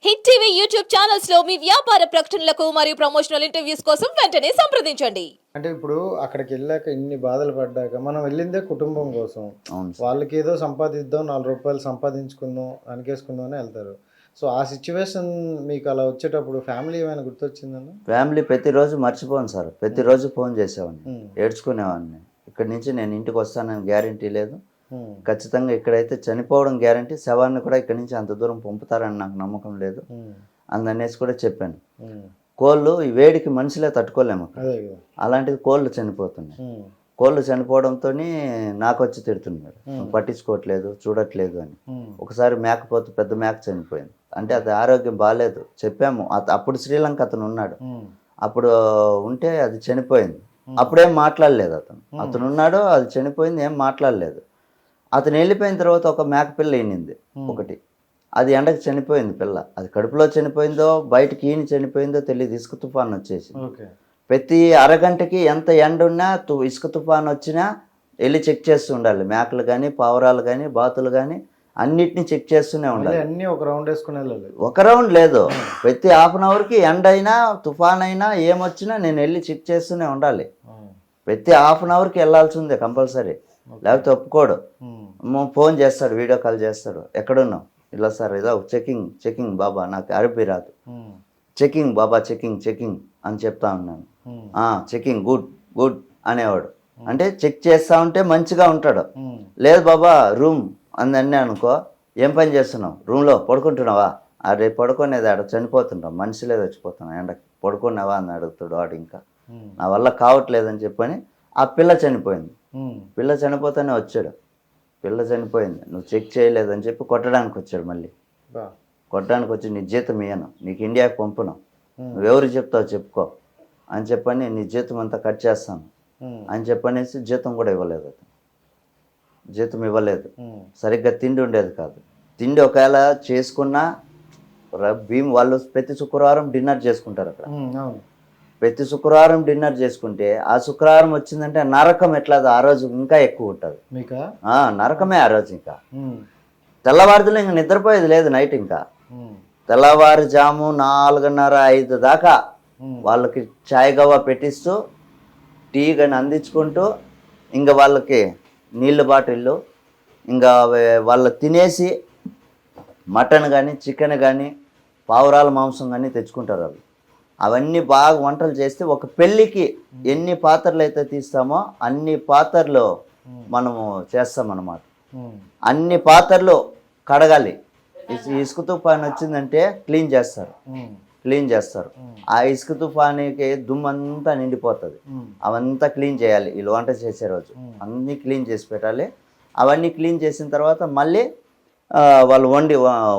Hit TV YouTube channels లో మీ వ్యాపార ప్రకటనలకు మరియు ప్రమోషనల్ ఇంటర్వ్యూస్ కోసం వెంటనే సంప్రదించండి. అంటే ఇప్పుడు అక్కడికి వెళ్ళాక ఇన్ని బాధలు పడ్డాక మనం వెళ్ళిందే కుటుంబం కోసం. అవును సార్. వాళ్ళకి ఏదో సంపాదిద్దాం, 4 రూపాయలు సంపాదించుకుందాం, వెనకేసుకుందాం అని వెళ్తారు. సో ఆ సిచ్యువేషన్ మీకు అలా వచ్చేటప్పుడు ఫ్యామిలీ ఏమైనా గుర్తొచ్చిందన్న? ఫ్యామిలీ ప్రతిరోజు మర్చిపోను సార్. ప్రతిరోజు ఫోన్ చేసేవాడిని, ఏడ్చుకునేవాడిని. ఇక్కడి నుంచి నేను ఇంటికి వస్తానని గ్యారంటీ లేదు. ఖచ్చితంగా ఇక్కడైతే చనిపోవడం గ్యారంటీ, శవాన్ని కూడా ఇక్కడి నుంచి అంత దూరం పంపుతారని నాకు నమ్మకం లేదు అందనేసి కూడా చెప్పాను. కోళ్ళు ఈ వేడికి మనుషులే తట్టుకోలేము, అదే కదా. అలాంటిది కోళ్ళు చనిపోతున్నాయి. కోళ్ళు చనిపోవడంతో నాకు వచ్చి తిడుతున్నాడు, "నువ్వు పట్టించుకోవట్లేదు, చూడట్లేదు" అని. ఒకసారి మేకపోతు పెద్ద మేక చనిపోయింది, అంటే అది ఆరోగ్యం బాగాలేదు చెప్పాము. అప్పుడు శ్రీలంక అతను ఉన్నాడు, అప్పుడు ఉంటే అది చనిపోయింది. అప్పుడేం మాట్లాడలేదు అతను ఉన్నాడు, అది చనిపోయింది, ఏం మాట్లాడలేదు. అతను వెళ్ళిపోయిన తర్వాత ఒక మేక పిల్ల ఈనింది ఒకటి, అది ఎండకి చనిపోయింది పిల్ల. అది కడుపులో చనిపోయిందో బయటకి ఈని చనిపోయిందో తెలియదు, ఇసుక తుఫాన్ వచ్చేసి. ప్రతి అరగంటకి ఎంత ఎండ ఉన్నా ఇసుక తుఫాన్ వచ్చినా వెళ్ళి చెక్ చేస్తూ ఉండాలి. మేకలు కానీ, పావురాలు కానీ, బాతులు కానీ అన్నిటినీ చెక్ చేస్తూనే ఉండాలి. అన్నీ ఒక రౌండ్ వేసుకుని వెళ్ళాలి. ఒక రౌండ్ లేదు, ప్రతి హాఫ్ అన్ అవర్కి ఎండ అయినా తుఫాన్ అయినా ఏమొచ్చినా నేను వెళ్ళి చెక్ చేస్తూనే ఉండాలి. ప్రతి హాఫ్ అన్ అవర్కి వెళ్ళాల్సిందే కంపల్సరీ, లేకపోతే ఒప్పుకోడు. ఫోన్ చేస్తాడు, వీడియో కాల్ చేస్తాడు, "ఎక్కడున్నావు?" "ఇలా సార్, ఇదో చెకింగ్ బాబా, నాకు అరబీ రాదు, చెకింగ్ బాబా, చెకింగ్ అని చెప్తా ఉన్నాను. చెకింగ్, గుడ్ అనేవాడు. అంటే చెక్ చేస్తా ఉంటే మంచిగా ఉంటాడు. లేదు బాబా రూమ్ అందని అనుకో, "ఏం పని చేస్తున్నావు? రూమ్లో పడుకుంటున్నావా?" "అరే పడుకునేది, ఆడ చనిపోతుంటాం, మనిషిలే చచ్చిపోతున్నాం ఎండకి, పడుకున్నావా" అని అడుగుతాడు వాడు. ఇంకా నా వల్ల కావట్లేదని చెప్పని ఆ పిల్ల చనిపోయింది. పిల్ల చనిపోతేనే వచ్చాడు, పిల్ల చనిపోయింది, "నువ్వు చెక్ చేయలేదని చెప్పి కొట్టడానికి వచ్చాడు. మళ్ళీ కొట్టడానికి వచ్చి, "నీ జీతం ఇయ్యను, నీకు ఇండియాకి పంపును, నువ్వెవరు చెప్తావు చెప్పుకో" అని చెప్పని, "నీ జీతం అంతా కట్ చేస్తాను" అని చెప్పనేసి జీతం కూడా ఇవ్వలేదు. అతను జీతం ఇవ్వలేదు. సరిగ్గా తిండి ఉండేది కాదు. తిండి ఒకవేళ చేసుకున్నా భీమ్ వాళ్ళు ప్రతి శుక్రవారం డిన్నర్ చేసుకుంటారు అక్కడ. ప్రతి శుక్రవారం డిన్నర్ చేసుకుంటే ఆ శుక్రవారం వచ్చిందంటే నరకం ఎట్లా ఆ రోజు ఇంకా ఎక్కువ ఉంటుంది. నరకమే ఆ రోజు. ఇంకా తెల్లవారుదలు ఇంకా నిద్రపోయేది లేదు నైట్. ఇంకా తెల్లవారుజాము 4:30-5 దాకా వాళ్ళకి చాయ్ గవ్వ పెట్టిస్తూ, టీ కానీ అందించుకుంటూ, ఇంకా వాళ్ళకి నీళ్ళ బాటిళ్ళు, ఇంకా వాళ్ళు తినేసి మటన్ కానీ, చికెన్ కానీ, పావురాల మాంసం కానీ తెచ్చుకుంటారు వాళ్ళు. అవన్నీ బాగా వంటలు చేస్తే ఒక పెళ్ళికి ఎన్ని పాత్రలు అయితే తీస్తామో అన్ని పాత్రలు మనము చేస్తామన్నమాట. అన్ని పాత్రలు కడగాలి. ఇసుక తుఫాన్ వచ్చిందంటే క్లీన్ చేస్తారు. ఆ ఇసుక తుఫానికి దుమ్మంతా నిండిపోతుంది, అవంతా క్లీన్ చేయాలి. వీళ్ళు వంట చేసే రోజు అన్నీ క్లీన్ చేసి పెట్టాలి. అవన్నీ క్లీన్ చేసిన తర్వాత మళ్ళీ వాళ్ళు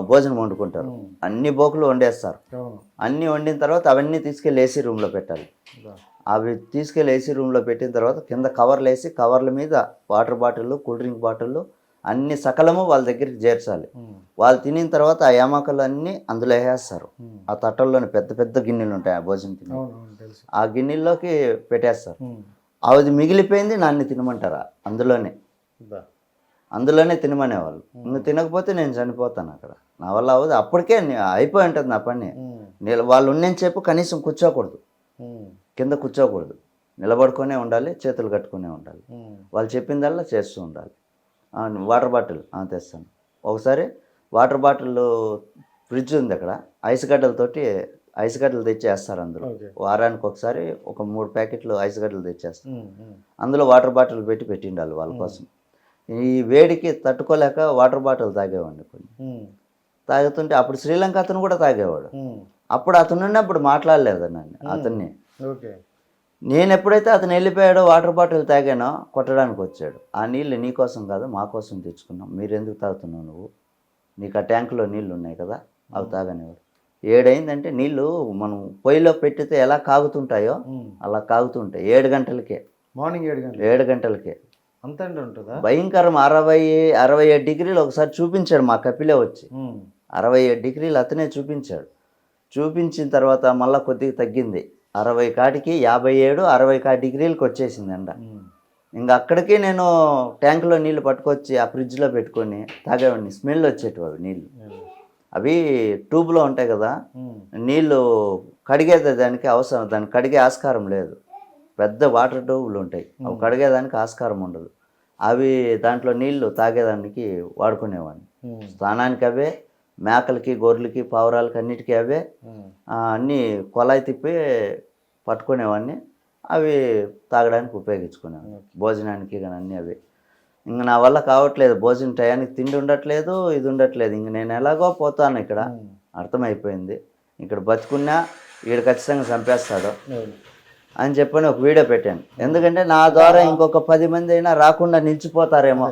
భోజనం వండుకుంటారు. అన్ని బోకులు వండేస్తారు. అన్నీ వండిన తర్వాత అవన్నీ తీసుకెళ్ళి ఏసీ రూమ్లో పెట్టాలి. అవి తీసుకెళ్ళి ఏసీ రూమ్లో పెట్టిన తర్వాత కింద కవర్లు వేసి, కవర్ల మీద వాటర్ బాటిళ్ళు, కూల్ డ్రింక్ బాటిళ్ళు అన్ని సకలము వాళ్ళ దగ్గరికి చేర్చాలి. వాళ్ళు తినిన తర్వాత ఆ ఏమాకలు అన్నీ అందులో వేసేస్తారు. ఆ తట్టల్లోని పెద్ద పెద్ద గిన్నెలు ఉంటాయి, ఆ భోజనం గిన్నెలు, ఆ గిన్నెల్లోకి పెట్టేస్తారు. అది మిగిలిపోయింది నాన్ని తినమంటారా, అందులోనే తినమనేవాళ్ళు. నువ్వు తినకపోతే నేను చనిపోతాను అక్కడ, నా వల్ల అవ్వదు. అప్పటికే అయిపోయి ఉంటుంది నా పని. వాళ్ళు ఉన్నని చెప్పు కనీసం కూర్చోకూడదు, కింద కూర్చోకూడదు, నిలబడుకునే ఉండాలి, చేతులు కట్టుకునే ఉండాలి. వాళ్ళు చెప్పిందల్లా చేస్తూ ఉండాలి. వాటర్ బాటిల్ తెస్తాను. ఒకసారి వాటర్ బాటిల్ ఫ్రిడ్జ్ ఉంది అక్కడ, ఐస్ గడ్డలు తెచ్చేస్తారు అందులో. వారానికి ఒకసారి ఒక 3 ప్యాకెట్లు ఐస్ గడ్డలు తెచ్చేస్తారు. అందులో వాటర్ బాటిల్ పెట్టిండాలి వాళ్ళ కోసం. ఈ వేడికి తట్టుకోలేక వాటర్ బాటిల్ తాగేవాడిని కొన్ని. తాగుతుంటే అప్పుడు శ్రీలంక అతను కూడా తాగేవాడు. అప్పుడు అతను ఉన్నప్పుడు మాట్లాడలేదు నన్ను అతన్ని. నేను ఎప్పుడైతే అతను వెళ్ళిపోయాడో వాటర్ బాటిల్ తాగానో కొట్టడానికి వచ్చాడు. "ఆ నీళ్ళు నీ కోసం కాదు, మా కోసం తెచ్చుకున్నాం, మీరు ఎందుకు తాగుతున్నావు? నువ్వు నీకు ఆ ట్యాంకులో నీళ్ళు ఉన్నాయి కదా, అవి తాగనివాడు." 7 అయిందంటే నీళ్ళు మనం పొయ్యిలో పెట్టితే ఎలా కాగుతుంటాయో అలా కాగుతుంటాయి. 7 గంటలకే, మార్నింగ్ 7 గంటలకే. అంత ఉంటుందా? భయంకరం. 67 డిగ్రీలు ఒకసారి చూపించాడు మా కపిలే వచ్చి. 67 డిగ్రీలు అతనే చూపించాడు. చూపించిన తర్వాత మళ్ళీ కొద్దిగా తగ్గింది, 60 కాటికి 57-60 డిగ్రీలకు వచ్చేసింది ఎండ. ఇంకా అక్కడికి నేను ట్యాంకులో నీళ్ళు పట్టుకొచ్చి ఆ ఫ్రిడ్జ్లో పెట్టుకొని తాగేవాడిని. స్మెల్ వచ్చేటివి అవి నీళ్ళు. అవి ట్యూబ్లో ఉంటాయి కదా, నీళ్ళు కడిగేది దానికి అవసరం, దానికి కడిగే ఆస్కారం లేదు. పెద్ద వాటర్ ట్యూబ్లు ఉంటాయి, అవి కడిగేదానికి ఆస్కారం ఉండదు. అవి దాంట్లో నీళ్లు తాగేదానికి వాడుకునేవాడిని. స్నానానికి అవే, మేకలకి గొర్రెలకి పావురాలకి అన్నిటికీ అవే. అన్నీ కొలాయి తిప్పి పట్టుకునేవాడిని, అవి తాగడానికి ఉపయోగించుకునేవాడిని. భోజనానికి కానీ అన్నీ అవి. ఇంక నా వల్ల కావట్లేదు, భోజనం టయానికి తిండి ఉండట్లేదు, ఇది ఉండట్లేదు. ఇంక నేను ఎలాగో పోతాను, ఇక్కడ అర్థమైపోయింది. ఇక్కడ బతుకున్నా వీడు ఖచ్చితంగా చంపేస్తాడు అని చెప్పని ఒక వీడియో పెట్టాను. ఎందుకంటే నా ద్వారా ఇంకొక 10 మంది అయినా రాకుండా నిలిచిపోతారేమో.